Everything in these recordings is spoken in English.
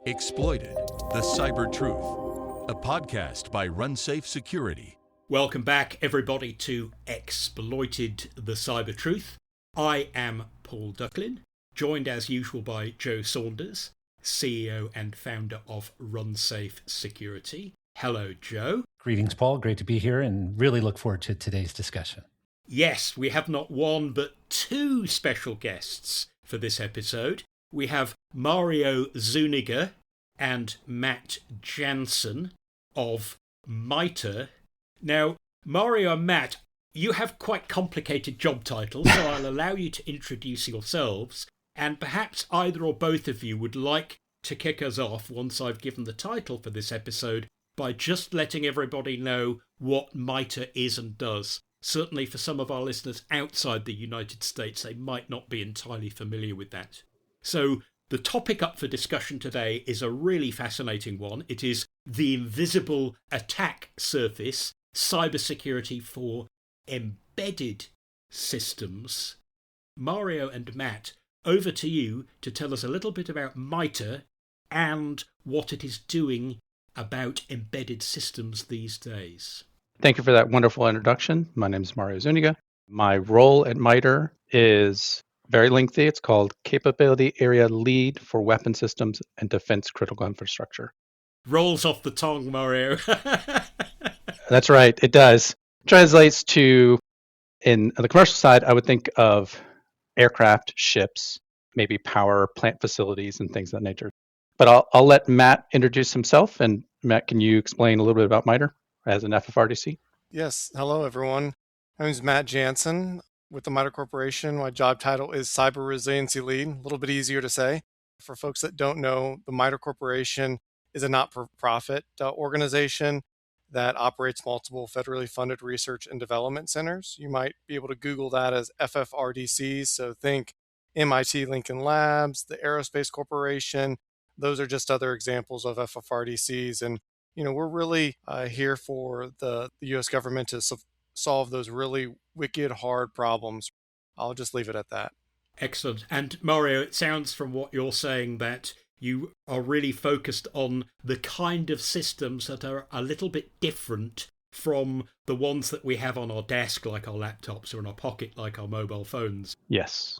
Exploited, the Cyber Truth, a podcast by RunSafe Security. Welcome back, everybody, to Exploited, the Cyber Truth. I am Paul Ducklin, joined as usual by Joe Saunders, CEO and founder of RunSafe Security. Hello, Joe. Greetings, Paul. Great to be here and really look forward to today's discussion. Yes, we have not one but two special guests for this episode. We have Mario Zuniga and Matt Janson of MITRE. Now, Mario and Matt, you have quite complicated job titles, so I'll allow you to introduce yourselves, and perhaps either or both of you would like to kick us off once I've given the title for this episode by just letting everybody know what MITRE is and does. Certainly for some of our listeners outside the United States, they might not be entirely familiar with that. So the topic up for discussion today is a really fascinating one. It is the invisible attack surface, cybersecurity for embedded systems. Mario and Matt, over to you to tell us a little bit about MITRE and what it is doing about embedded systems these days. Thank you for that wonderful introduction. My name is Mario Zuniga. My role at MITRE is very lengthy. It's called Capability Area Lead for Weapon Systems and Defense Critical Infrastructure. Rolls off the tongue, Mario. That's right. It does. Translates to, in the commercial side, I would think of aircraft, ships, maybe power plant facilities and things of that nature. But I'll let Matt introduce himself. And Matt, can you explain a little bit about MITRE as an FFRDC? Yes. Hello, everyone. My name is Matt Janson with the MITRE Corporation. My job title is Cyber Resiliency Lead. A little bit easier to say. For folks that don't know, the MITRE Corporation is a not-for-profit organization that operates multiple federally funded research and development centers. You might be able to Google that as FFRDCs. So think MIT Lincoln Labs, the Aerospace Corporation. Those are just other examples of FFRDCs. And, we're really here for the U.S. government to solve those really wicked, hard problems. I'll just leave it at that. Excellent. And Mario, it sounds from what you're saying that you are really focused on the kind of systems that are a little bit different from the ones that we have on our desk, like our laptops, or in our pocket, like our mobile phones. Yes.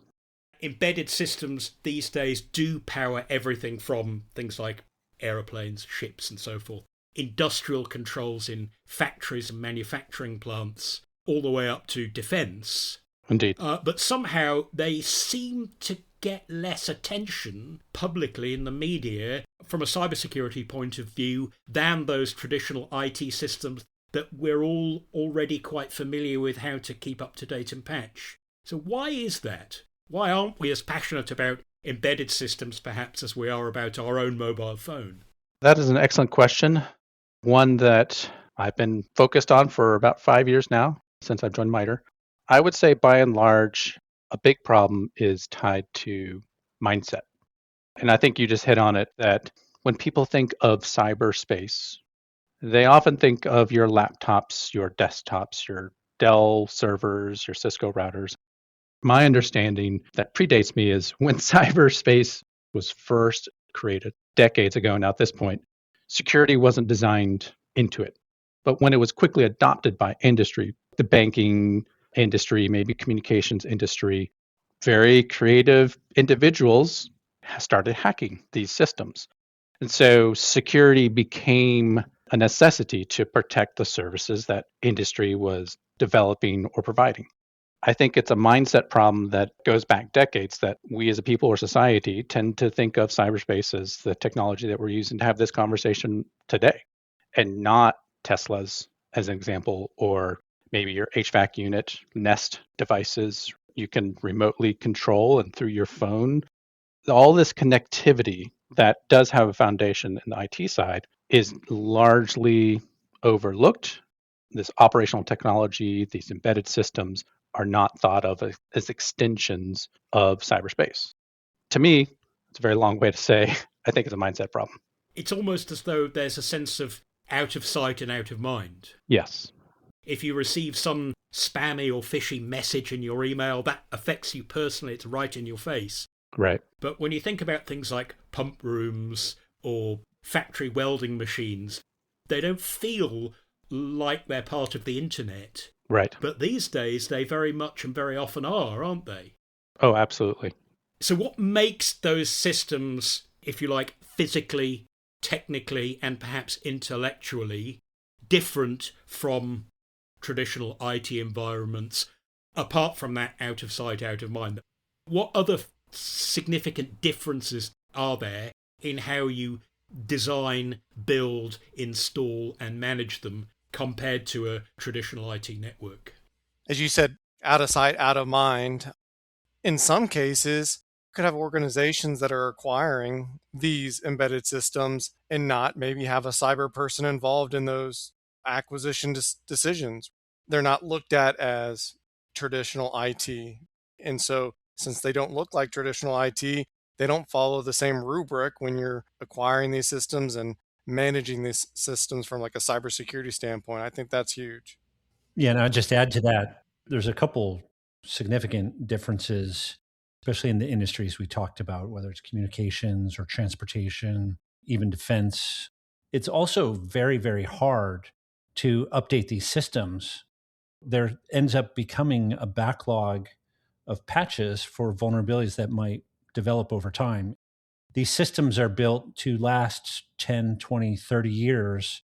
Embedded systems these days do power everything from things like aeroplanes, ships, and so forth, industrial controls in factories and manufacturing plants, all the way up to defense. Indeed. But somehow they seem to get less attention publicly in the media from a cybersecurity point of view than those traditional IT systems that we're all already quite familiar with how to keep up to date and patch. So why is that? Why aren't we as passionate about embedded systems perhaps as we are about our own mobile phone? That is an excellent question. One that I've been focused on for about 5 years now, since I've joined MITRE. I would say by and large, a big problem is tied to mindset. And I think you just hit on it, that when people think of cyberspace, they often think of your laptops, your desktops, your Dell servers, your Cisco routers. My understanding that predates me is when cyberspace was first created decades ago, now at this point, security wasn't designed into it. But when it was quickly adopted by industry, the banking industry, maybe communications industry, very creative individuals started hacking these systems. And so security became a necessity to protect the services that industry was developing or providing. I think it's a mindset problem that goes back decades, that we as a people or society tend to think of cyberspace as the technology that we're using to have this conversation today, and not Teslas as an example, or maybe your HVAC unit, Nest devices you can remotely control and through your phone. All this connectivity that does have a foundation in the IT side is largely overlooked. This operational technology, these embedded systems are not thought of as extensions of cyberspace. To me, it's a very long way to say, I think it's a mindset problem. It's almost as though there's a sense of out of sight and out of mind. Yes. If you receive some spammy or fishy message in your email, that affects you personally. It's right in your face. Right. But when you think about things like pump rooms or factory welding machines. They don't feel like they're part of the internet. Right. But these days, they very much and very often are, aren't they? Oh, absolutely. So what makes those systems, if you like, physically, technically, and perhaps intellectually different from traditional IT environments, apart from that out of sight, out of mind? What other significant differences are there in how you design, build, install, and manage them compared to a traditional IT network? As you said, out of sight, out of mind. In some cases, you could have organizations that are acquiring these embedded systems and not maybe have a cyber person involved in those acquisition decisions. They're not looked at as traditional IT. And so, since they don't look like traditional IT, they don't follow the same rubric when you're acquiring these systems and managing these systems from like a cybersecurity standpoint. I think that's huge. Yeah, and I'd just add to that, there's a couple significant differences, especially in the industries we talked about, whether it's communications or transportation, even defense. It's also very, very hard to update these systems. There ends up becoming a backlog of patches for vulnerabilities that might develop over time. These systems are built to last 10, 20, 30 years,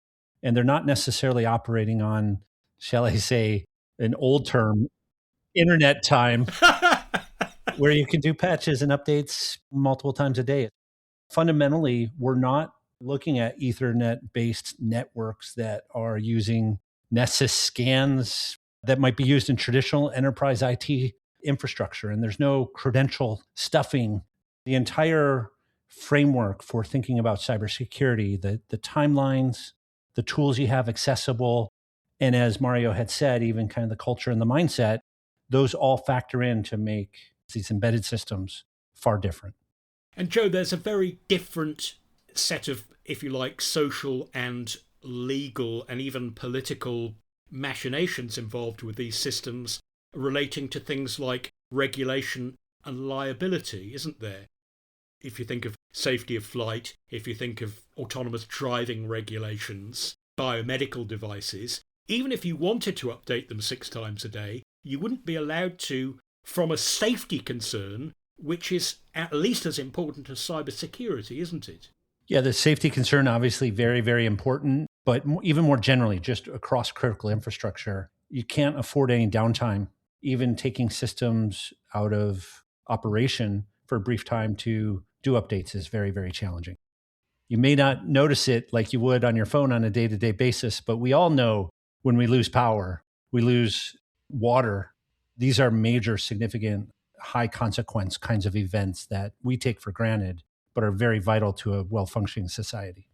and they're not necessarily operating on, shall I say, an old term, internet time, where you can do patches and updates multiple times a day. Fundamentally, we're not looking at Ethernet based networks that are using Nessus scans that might be used in traditional enterprise IT infrastructure. And there's no credential stuffing. The entire framework for thinking about cybersecurity, the timelines, the tools you have accessible, and as Mario had said, even kind of the culture and the mindset, those all factor in to make these embedded systems far different. And Joe, there's a very different set of, if you like, social and legal and even political machinations involved with these systems relating to things like regulation and liability, isn't there? If you think of safety of flight, if you think of autonomous driving regulations, biomedical devices, even if you wanted to update them 6 times a day, you wouldn't be allowed to from a safety concern, which is at least as important as cybersecurity, isn't it? Yeah, the safety concern, obviously very, very important, but even more generally, just across critical infrastructure, you can't afford any downtime. Even taking systems out of operation for a brief time to do updates is very, very challenging. You may not notice it like you would on your phone on a day-to-day basis, but we all know when we lose power, we lose water. These are major, significant, high consequence kinds of events that we take for granted, but are very vital to a well-functioning society.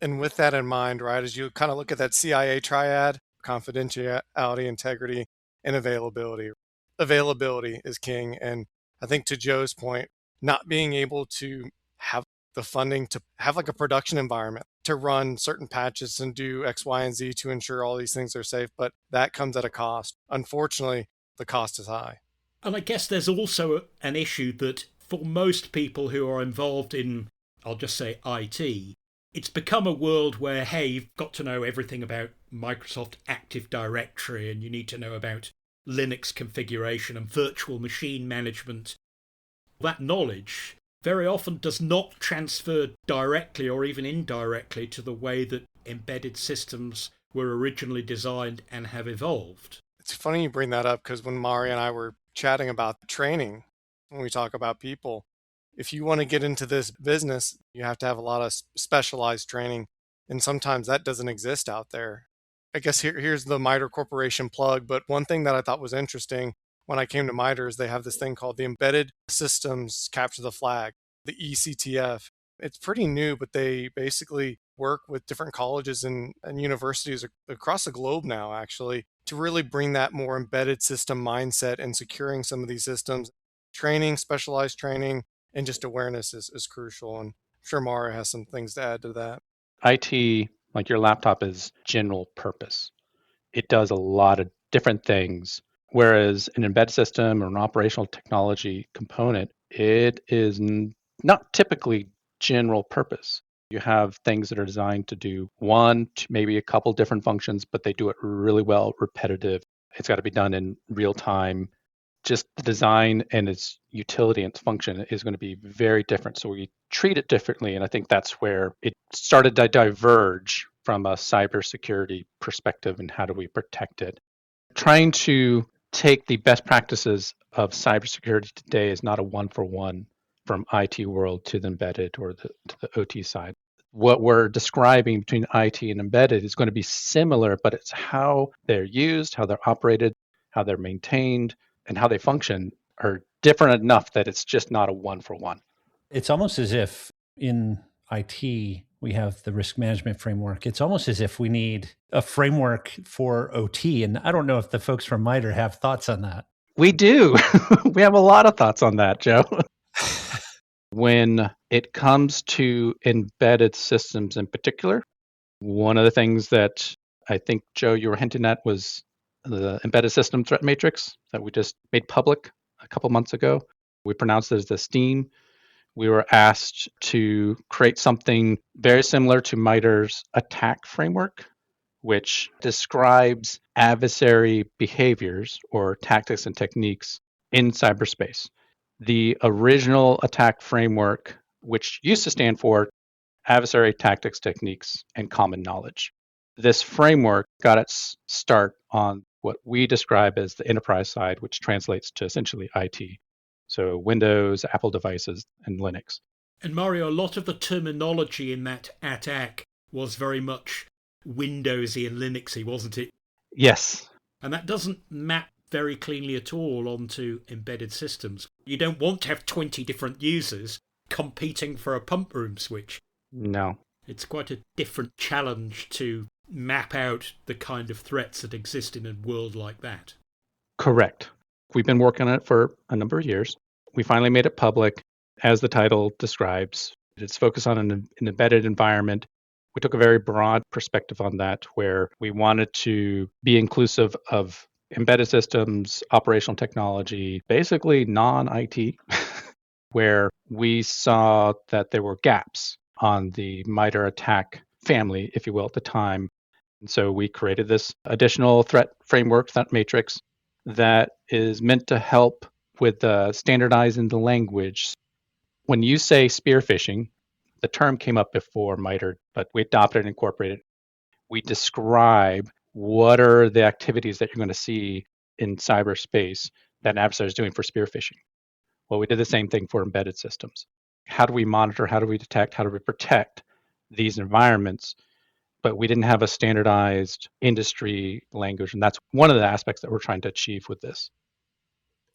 And with that in mind, right, as you kind of look at that CIA triad, confidentiality, integrity, and availability. Availability is king. And I think to Joe's point, not being able to have the funding to have like a production environment to run certain patches and do X, Y, and Z to ensure all these things are safe, but that comes at a cost. Unfortunately, the cost is high. And I guess there's also an issue that for most people who are involved in, I'll just say IT, it's become a world where, hey, you've got to know everything about Microsoft Active Directory and you need to know about Linux configuration and virtual machine management. That knowledge very often does not transfer directly or even indirectly to the way that embedded systems were originally designed and have evolved. It's funny you bring that up because when Mari and I were chatting about training, when we talk about people, if you want to get into this business, you have to have a lot of specialized training. And sometimes that doesn't exist out there. I guess here's the MITRE Corporation plug. But one thing that I thought was interesting when I came to MITRE is they have this thing called the Embedded Systems Capture the Flag, the ECTF. It's pretty new, but they basically work with different colleges and universities across the globe now, actually, to really bring that more embedded system mindset and securing some of these systems. Training, specialized training, and just awareness is crucial. And I'm sure Mara has some things to add to that. IT, like your laptop, is general purpose. It does a lot of different things, whereas an embedded system or an operational technology component, it is not typically general purpose. You have things that are designed to do one, maybe a couple different functions, but they do it really well, repetitive. It's got to be done in real time. Just the design and its utility and its function is going to be very different. So we treat it differently. And I think that's where it started to diverge from a cybersecurity perspective and how do we protect it. Trying to take the best practices of cybersecurity today is not a one-for-one from IT world to the embedded or to the OT side. What we're describing between IT and embedded is going to be similar, but it's how they're used, how they're operated, how they're maintained, and how they function are different enough that it's just not a one-for-one. It's almost as if in IT, we have the risk management framework. It's almost as if we need a framework for OT. And I don't know if the folks from MITRE have thoughts on that. We do. We have a lot of thoughts on that, Joe. When it comes to embedded systems in particular, one of the things that I think, Joe, you were hinting at was the embedded system threat matrix that we just made public a couple months ago. We pronounced it as the STEAM. We were asked to create something very similar to MITRE's attack framework, which describes adversary behaviors or tactics and techniques in cyberspace. The original attack framework, which used to stand for adversary tactics, techniques, and common knowledge. This framework got its start on what we describe as the enterprise side, which translates to essentially IT. So Windows, Apple devices, and Linux. And Mario, a lot of the terminology in that attack was very much Windowsy and Linuxy, wasn't it? Yes. And that doesn't map very cleanly at all onto embedded systems. You don't want to have 20 different users competing for a pump room switch. No. It's quite a different challenge to map out the kind of threats that exist in a world like that. Correct. We've been working on it for a number of years. We finally made it public. As the title describes, it's focused on an embedded environment. We took a very broad perspective on that, where we wanted to be inclusive of embedded systems, operational technology, basically non-IT, where we saw that there were gaps on the MITRE attack family, if you will, at the time. And so we created this additional threat framework, threat matrix, that is meant to help with standardizing the language. When you say spear phishing, the term came up before MITRE, but we adopted and incorporated. We describe what are the activities that you're going to see in cyberspace that an adversary is doing for spear phishing. Well, we did the same thing for embedded systems. How do we monitor? How do we detect? How do we protect these environments? But we didn't have a standardized industry language. And that's one of the aspects that we're trying to achieve with this.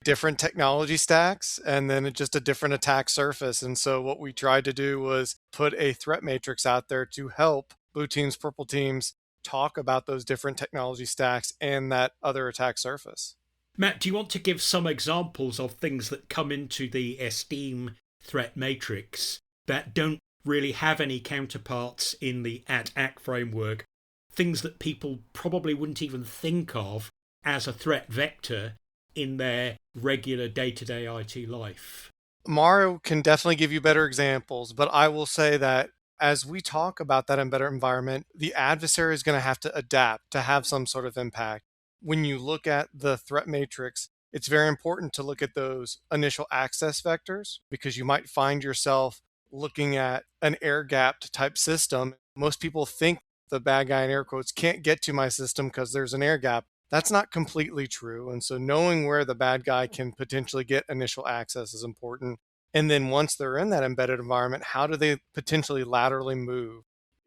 Different technology stacks and then just a different attack surface. And so what we tried to do was put a threat matrix out there to help blue teams, purple teams talk about those different technology stacks and that other attack surface. Matt, do you want to give some examples of things that come into the Esteem threat matrix that don't really have any counterparts in the attack framework? Things that people probably wouldn't even think of as a threat vector in their regular day-to-day IT life. Mario can definitely give you better examples, but I will say that as we talk about that embedded environment, the adversary is going to have to adapt to have some sort of impact. When you look at the threat matrix, it's very important to look at those initial access vectors because you might find yourself looking at an air-gapped type system. Most people think the bad guy in air quotes can't get to my system because there's an air gap. That's not completely true. And so knowing where the bad guy can potentially get initial access is important. And then once they're in that embedded environment, how do they potentially laterally move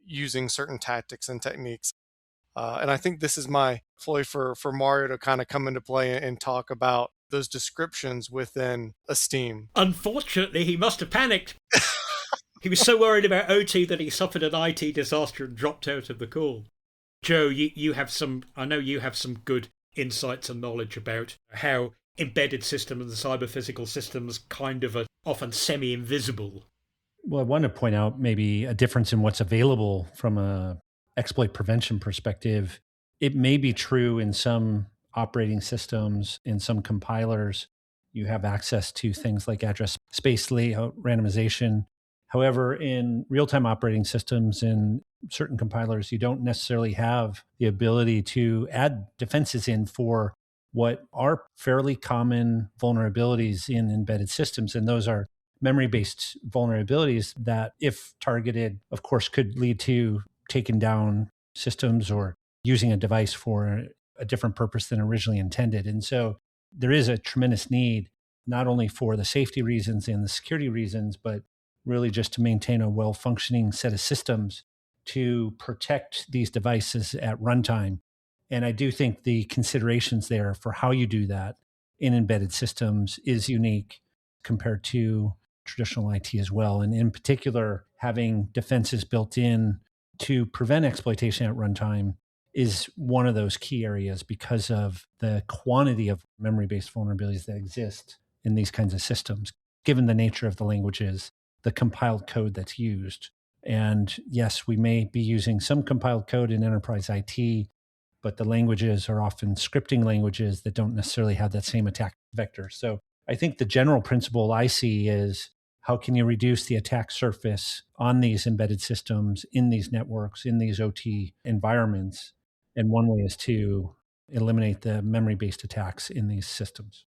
using certain tactics and techniques? And I think this is my ploy for Mario to kind of come into play and talk about those descriptions within Esteem. Unfortunately, he must have panicked. He was so worried about OT that he suffered an IT disaster and dropped out of the call. Joe, I know you have some good insights and knowledge about how embedded systems and cyber physical systems kind of are often semi-invisible. Well, I want to point out maybe a difference in what's available from a exploit prevention perspective. It may be true in some operating systems, in some compilers, you have access to things like address space layout randomization. However, in real-time operating systems and certain compilers, you don't necessarily have the ability to add defenses in for what are fairly common vulnerabilities in embedded systems. And those are memory-based vulnerabilities that, if targeted, of course, could lead to taking down systems or using a device for a different purpose than originally intended. And so there is a tremendous need, not only for the safety reasons and the security reasons, but really just to maintain a well-functioning set of systems to protect these devices at runtime. And I do think the considerations there for how you do that in embedded systems is unique compared to traditional IT as well. And in particular, having defenses built in to prevent exploitation at runtime is one of those key areas because of the quantity of memory-based vulnerabilities that exist in these kinds of systems, given the nature of the languages, the compiled code that's used. And yes, we may be using some compiled code in enterprise IT, but the languages are often scripting languages that don't necessarily have that same attack vector. So I think the general principle I see is, how can you reduce the attack surface on these embedded systems, in these networks, in these OT environments? And one way is to eliminate the memory-based attacks in these systems.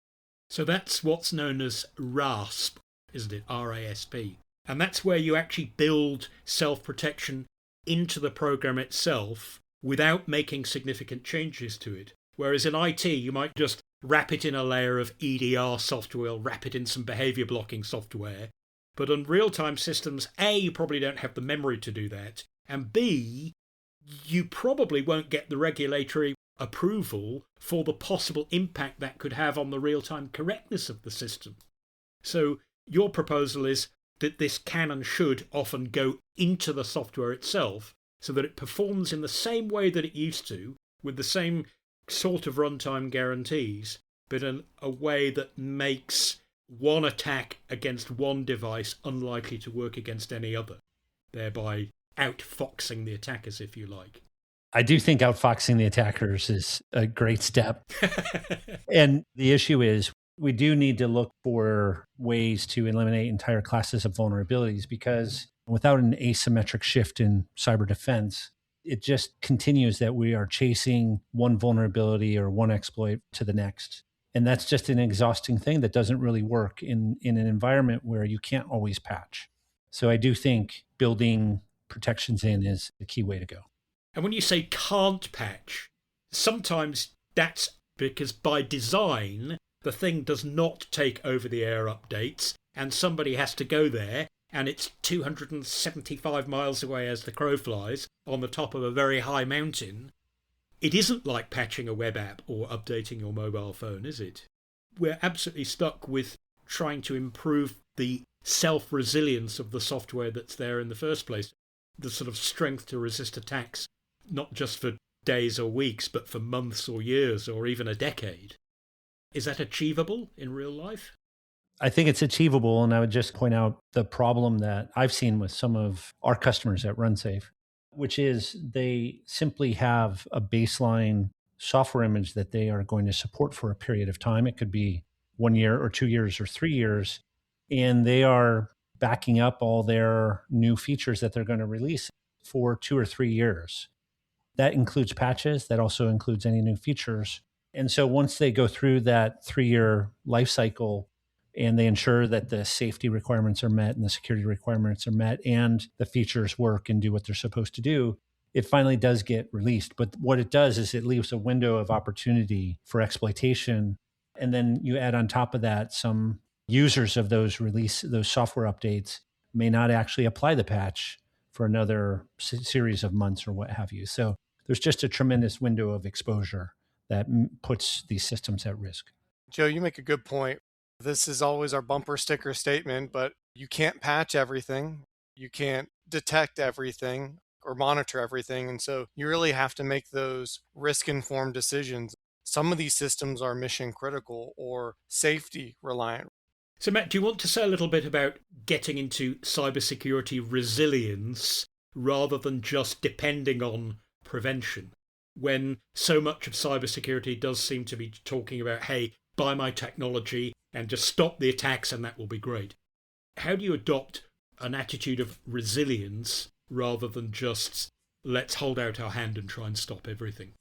So that's what's known as RASP, isn't it? RASP. And that's where you actually build self-protection into the program itself without making significant changes to it. Whereas in IT, you might just wrap it in a layer of EDR software, wrap it in some behavior blocking software. But on real-time systems, A, you probably don't have the memory to do that, and B, you probably won't get the regulatory approval for the possible impact that could have on the real-time correctness of the system. So your proposal is that this can and should often go into the software itself so that it performs in the same way that it used to, with the same sort of runtime guarantees, but in a way that makes one attack against one device unlikely to work against any other, thereby outfoxing the attackers, if you like. I do think outfoxing the attackers is a great step. And the issue is, we do need to look for ways to eliminate entire classes of vulnerabilities, because without an asymmetric shift in cyber defense, it just continues that we are chasing one vulnerability or one exploit to the next. And that's just an exhausting thing that doesn't really work in an environment where you can't always patch. So I do think building protections in is the key way to go. And when you say can't patch, sometimes that's because by design, the thing does not take over-the-air updates, and somebody has to go there, and it's 275 miles away as the crow flies, on the top of a very high mountain. It isn't like patching a web app or updating your mobile phone, is it? We're absolutely stuck with trying to improve the self-resilience of the software that's there in the first place, the sort of strength to resist attacks, not just for days or weeks, but for months or years or even a decade. Is that achievable in real life? I think it's achievable, and I would just point out the problem that I've seen with some of our customers at RunSafe, which is they simply have a baseline software image that they are going to support for a period of time. It could be 1 year or 2 years or 3 years, and they are backing up all their new features that they're going to release for 2 or 3 years. That includes patches. That also includes any new features. And so once they go through that 3-year life cycle and they ensure that the safety requirements are met and the security requirements are met and the features work and do what they're supposed to do, it finally does get released. But what it does is it leaves a window of opportunity for exploitation. And then you add on top of that, some users of those software updates may not actually apply the patch for another series of months or what have you. So there's just a tremendous window of exposure that puts these systems at risk. Joe, you make a good point. This is always our bumper sticker statement, but you can't patch everything. You can't detect everything or monitor everything. And so you really have to make those risk-informed decisions. Some of these systems are mission critical or safety reliant. So Matt, do you want to say a little bit about getting into cybersecurity resilience rather than just depending on prevention? When so much of cybersecurity does seem to be talking about, hey, buy my technology and just stop the attacks and that will be great. How do you adopt an attitude of resilience rather than just let's hold out our hand and try and stop everything.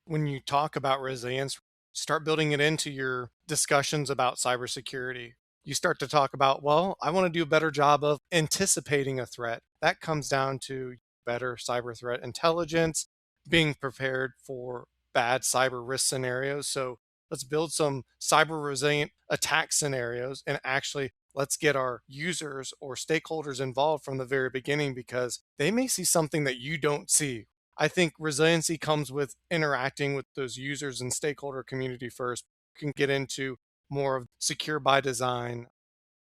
When you talk about resilience, start building it into your discussions about cybersecurity. You start to talk about, well, I want to do a better job of anticipating a threat. That comes down to better cyber threat intelligence, being prepared for bad cyber risk scenarios. So let's build some cyber resilient attack scenarios and actually let's get our users or stakeholders involved from the very beginning because they may see something that you don't see. I think resiliency comes with interacting with those users and stakeholder community first. You can get into more of secure by design,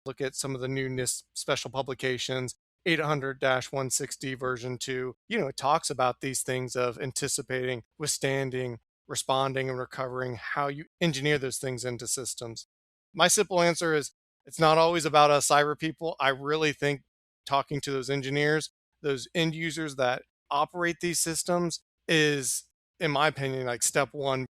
look at some of the new NIST special publications, 800-160 version 2. It talks about these things of anticipating, withstanding, responding, and recovering, how you engineer those things into systems. My simple answer is it's not always about us cyber people. I really think talking to those engineers, those end users that operate these systems is, in my opinion, like step one.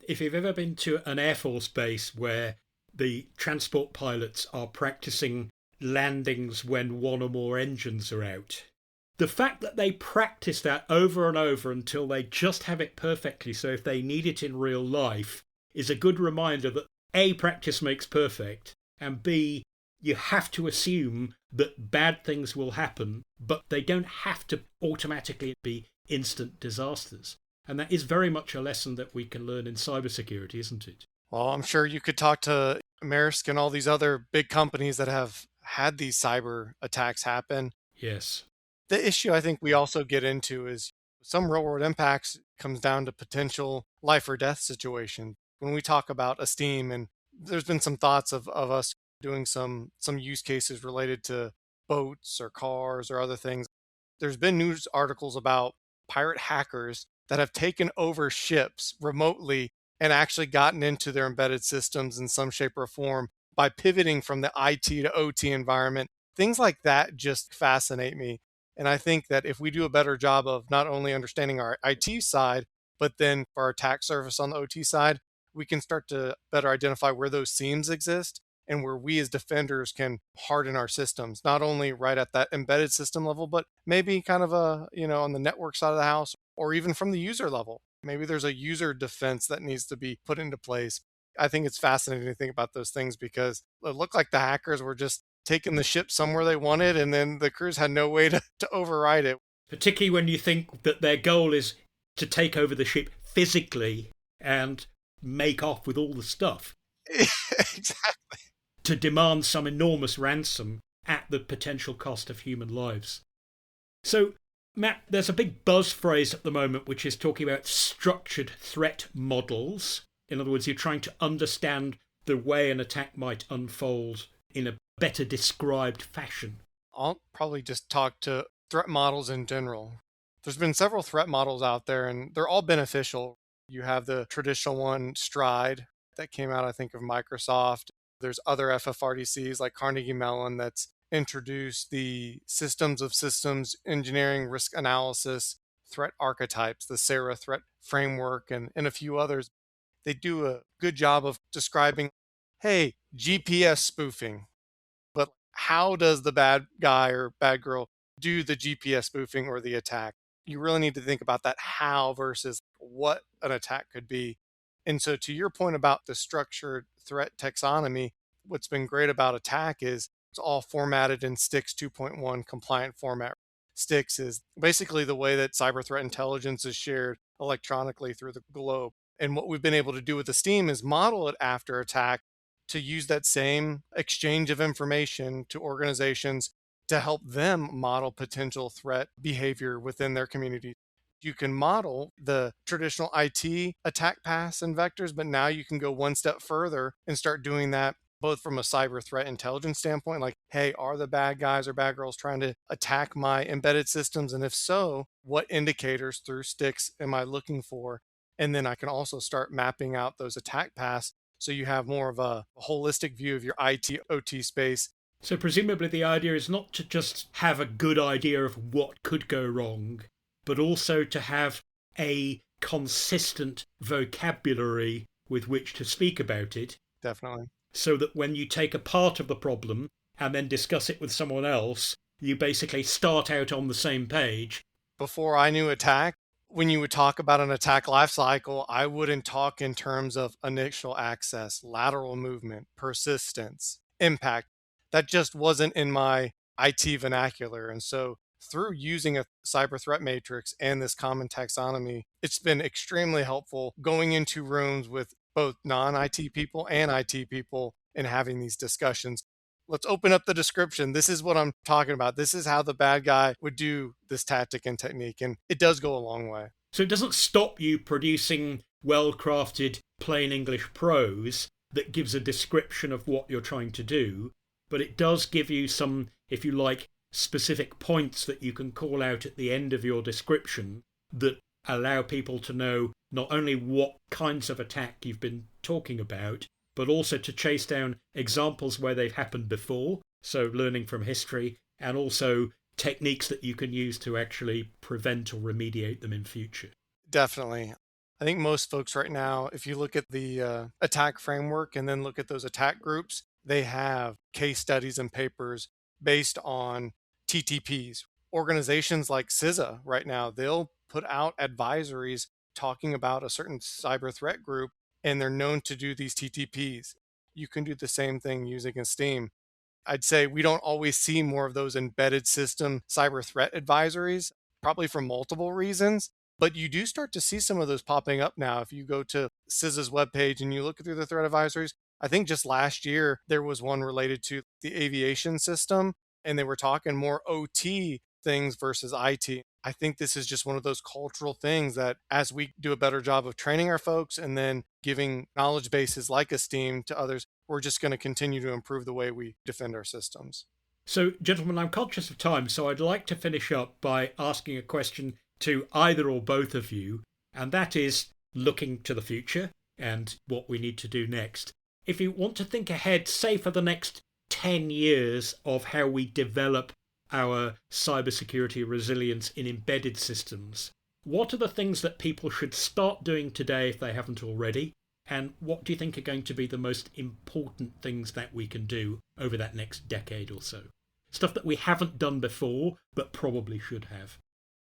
If you've ever been to an Air Force base where the transport pilots are practicing landings when one or more engines are out, the fact that they practice that over and over until they just have it perfectly, so if they need it in real life, is a good reminder that A, practice makes perfect, and B, you have to assume that bad things will happen, but they don't have to automatically be instant disasters. And that is very much a lesson that we can learn in cybersecurity, isn't it? Well, I'm sure you could talk to Maersk and all these other big companies that have had these cyber attacks happen. Yes. The issue I think we also get into is some real world impacts comes down to potential life or death situation. When we talk about Esteem, and there's been some thoughts of us doing some use cases related to boats or cars or other things. There's been news articles about pirate hackers that have taken over ships remotely and actually gotten into their embedded systems in some shape or form by pivoting from the IT to OT environment. Things like that just fascinate me. And I think that if we do a better job of not only understanding our IT side, but then for our attack surface on the OT side, we can start to better identify where those seams exist and where we as defenders can harden our systems, not only right at that embedded system level, but maybe kind of on the network side of the house, or even from the user level. Maybe there's a user defense that needs to be put into place. I think it's fascinating to think about those things because it looked like the hackers were just taking the ship somewhere they wanted, and then the crews had no way to override it. Particularly when you think that their goal is to take over the ship physically and make off with all the stuff. Exactly. To demand some enormous ransom at the potential cost of human lives. So, Matt, there's a big buzz phrase at the moment which is talking about structured threat models. In other words, you're trying to understand the way an attack might unfold in a better described fashion. I'll probably just talk to threat models in general. There's been several threat models out there, and they're all beneficial. You have the traditional one, Stride, that came out, I think, of Microsoft. There's other FFRDCs like Carnegie Mellon that's introduced the systems of systems engineering, risk analysis, threat archetypes, the SARA threat framework, and a few others. They do a good job of describing, hey, GPS spoofing. But how does the bad guy or bad girl do the GPS spoofing or the attack? You really need to think about that how versus what an attack could be. And so to your point about the structured threat taxonomy, what's been great about attack is it's all formatted in STIX 2.1 compliant format. STIX is basically the way that cyber threat intelligence is shared electronically through the globe. And what we've been able to do with Esteem is model it after attack to use that same exchange of information to organizations to help them model potential threat behavior within their community. You can model the traditional IT attack paths and vectors, but now you can go one step further and start doing that both from a cyber threat intelligence standpoint, like, hey, are the bad guys or bad girls trying to attack my embedded systems? And if so, what indicators through STIX am I looking for? And then I can also start mapping out those attack paths so you have more of a holistic view of your IT OT space. So presumably the idea is not to just have a good idea of what could go wrong, but also to have a consistent vocabulary with which to speak about it. Definitely. So that when you take a part of the problem and then discuss it with someone else, you basically start out on the same page. Before I knew attack, when you would talk about an attack lifecycle, I wouldn't talk in terms of initial access, lateral movement, persistence, impact. That just wasn't in my IT vernacular. And so through using a cyber threat matrix and this common taxonomy, it's been extremely helpful going into rooms with both non-IT people and IT people and having these discussions. Let's open up the description. This is what I'm talking about. This is how the bad guy would do this tactic and technique. And it does go a long way. So it doesn't stop you producing well-crafted plain English prose that gives a description of what you're trying to do, but it does give you some, if you like, specific points that you can call out at the end of your description that allow people to know not only what kinds of attack you've been talking about, but also to chase down examples where they've happened before, so learning from history, and also techniques that you can use to actually prevent or remediate them in future. Definitely. I think most folks right now, if you look at the attack framework and then look at those attack groups, they have case studies and papers based on TTPs. Organizations like CISA right now, they'll put out advisories talking about a certain cyber threat group, and they're known to do these TTPs. You can do the same thing using a Steam. I'd say we don't always see more of those embedded system cyber threat advisories, probably for multiple reasons, but you do start to see some of those popping up now. If you go to CISA's webpage and you look through the threat advisories, I think just last year there was one related to the aviation system, and they were talking more OT things versus IT. I think this is just one of those cultural things that as we do a better job of training our folks and then giving knowledge bases like Esteem to others, we're just going to continue to improve the way we defend our systems. So, gentlemen, I'm conscious of time, so I'd like to finish up by asking a question to either or both of you, and that is looking to the future and what we need to do next. If you want to think ahead, say for the next 10 years of how we develop our cybersecurity resilience in embedded systems, what are the things that people should start doing today if they haven't already? And what do you think are going to be the most important things that we can do over that next decade or so? Stuff that we haven't done before, but probably should have.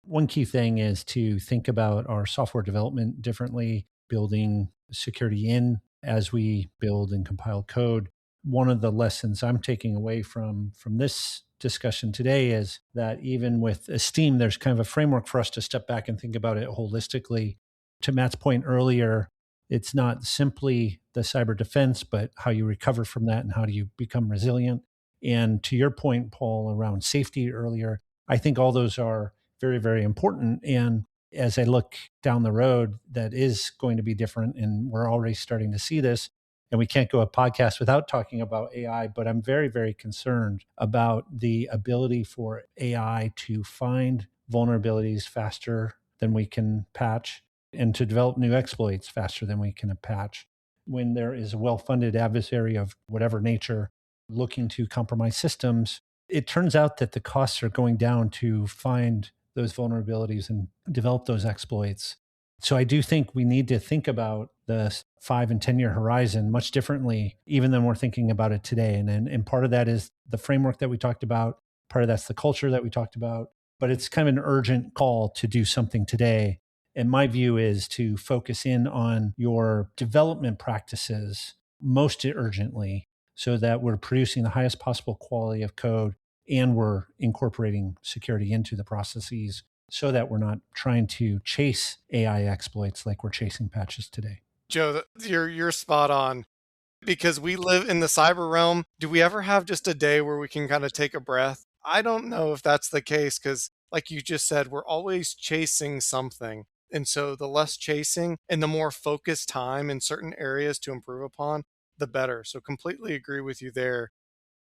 One key thing is to think about our software development differently, building security in as we build and compile code. One of the lessons I'm taking away from this discussion today is that even with Esteem, there's kind of a framework for us to step back and think about it holistically. To Matt's point earlier, it's not simply the cyber defense, but how you recover from that and how do you become resilient. And to your point, Paul, around safety earlier, I think all those are very, very important. And as I look down the road, that is going to be different. And we're already starting to see this. And we can't go a podcast without talking about AI, but I'm very, very concerned about the ability for AI to find vulnerabilities faster than we can patch and to develop new exploits faster than we can patch. When there is a well-funded adversary of whatever nature looking to compromise systems, it turns out that the costs are going down to find those vulnerabilities and develop those exploits. So I do think we need to think about the 5 and 10 year horizon much differently, even than we're thinking about it today. And part of that is the framework that we talked about. Part of that's the culture that we talked about. But it's kind of an urgent call to do something today. And my view is to focus in on your development practices most urgently so that we're producing the highest possible quality of code and we're incorporating security into the processes so that we're not trying to chase AI exploits like we're chasing patches today. Joe, you're spot on. Because we live in the cyber realm, do we ever have just a day where we can kind of take a breath? I don't know if that's the case because, like you just said, we're always chasing something. And so the less chasing and the more focused time in certain areas to improve upon, the better. So completely agree with you there.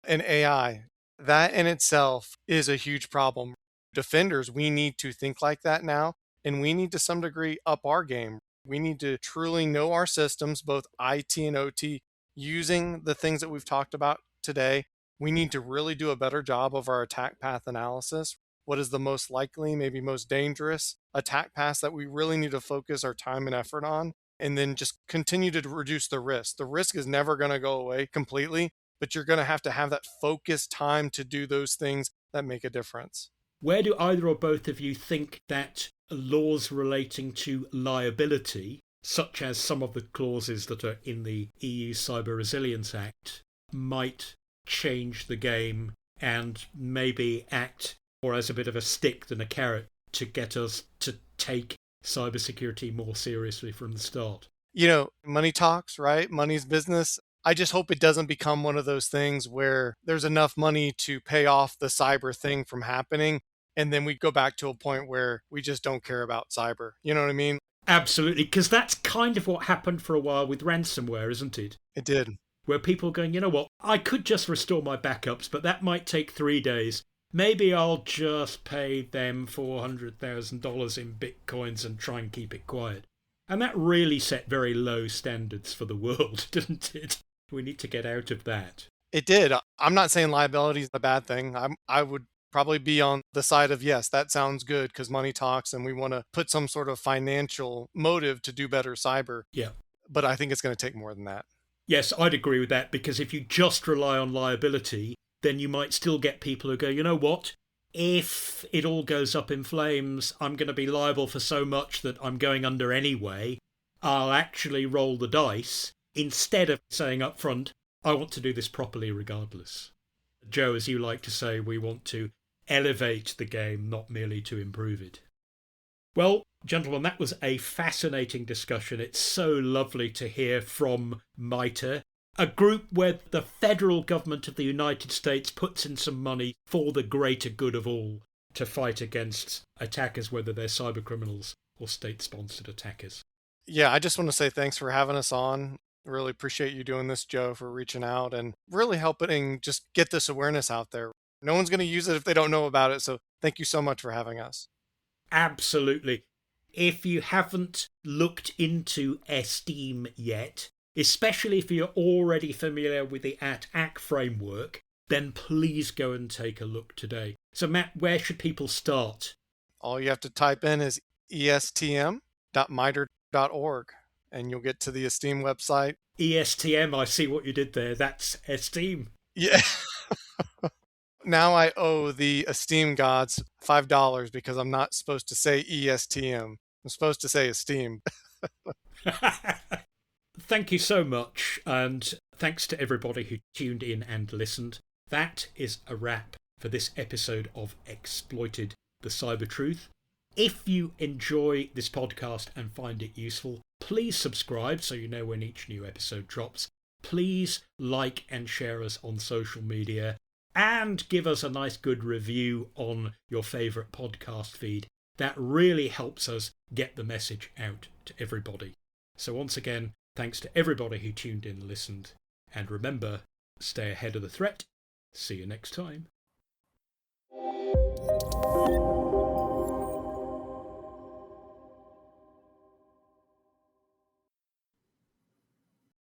And AI, that in itself is a huge problem. Defenders, we need to think like that now, and we need to some degree up our game. We need to truly know our systems, both IT and OT, using the things that we've talked about today. We need to really do a better job of our attack path analysis. What is the most likely, maybe most dangerous attack paths that we really need to focus our time and effort on, and then just continue to reduce the risk. The risk is never going to go away completely, but you're going to have that focused time to do those things that make a difference. Where do either or both of you think that laws relating to liability, such as some of the clauses that are in the EU Cyber Resilience Act, might change the game and maybe act more as a bit of a stick than a carrot to get us to take cybersecurity more seriously from the start? Money talks, right? Money's business. I just hope it doesn't become one of those things where there's enough money to pay off the cyber thing from happening, and then we go back to a point where we just don't care about cyber. You know what I mean? Absolutely, because that's kind of what happened for a while with ransomware, isn't it? It did. Where people are going, you know what, I could just restore my backups, but that might take 3 days. Maybe I'll just pay them $400,000 in bitcoins and try and keep it quiet. And that really set very low standards for the world, didn't it? We need to get out of that. It did. I'm not saying liability is a bad thing. I would probably be on the side of, yes, that sounds good because money talks and we want to put some sort of financial motive to do better cyber. Yeah. But I think it's going to take more than that. Yes, I'd agree with that, because if you just rely on liability, then you might still get people who go, you know what? If it all goes up in flames, I'm going to be liable for so much that I'm going under anyway. I'll actually roll the dice instead of saying up front, I want to do this properly regardless. Joe, as you like to say, we want to elevate the game, not merely to improve it. Well, gentlemen, that was a fascinating discussion. It's so lovely to hear from MITRE, a group where the federal government of the United States puts in some money for the greater good of all to fight against attackers, whether they're cyber criminals or state-sponsored attackers. Yeah, I just want to say thanks for having us on. Really appreciate you doing this, Joe, for reaching out and really helping just get this awareness out there. No one's going to use it if they don't know about it. So thank you so much for having us. Absolutely. If you haven't looked into Esteem yet, especially if you're already familiar with the attack framework, then please go and take a look today. So Matt, where should people start? All you have to type in is estm.mitre.org and you'll get to the Esteem website. ESTM, I see what you did there. That's Esteem. Yeah. Now I owe the Esteem gods $5 because I'm not supposed to say ESTM. I'm supposed to say Esteem. Thank you so much, and thanks to everybody who tuned in and listened. That is a wrap for this episode of Exploited, the Cyber Truth. If you enjoy this podcast and find it useful, please subscribe so you know when each new episode drops. Please like and share us on social media, and give us a nice good review on your favourite podcast feed. That really helps us get the message out to everybody. So once again, thanks to everybody who tuned in and listened. And remember, stay ahead of the threat. See you next time.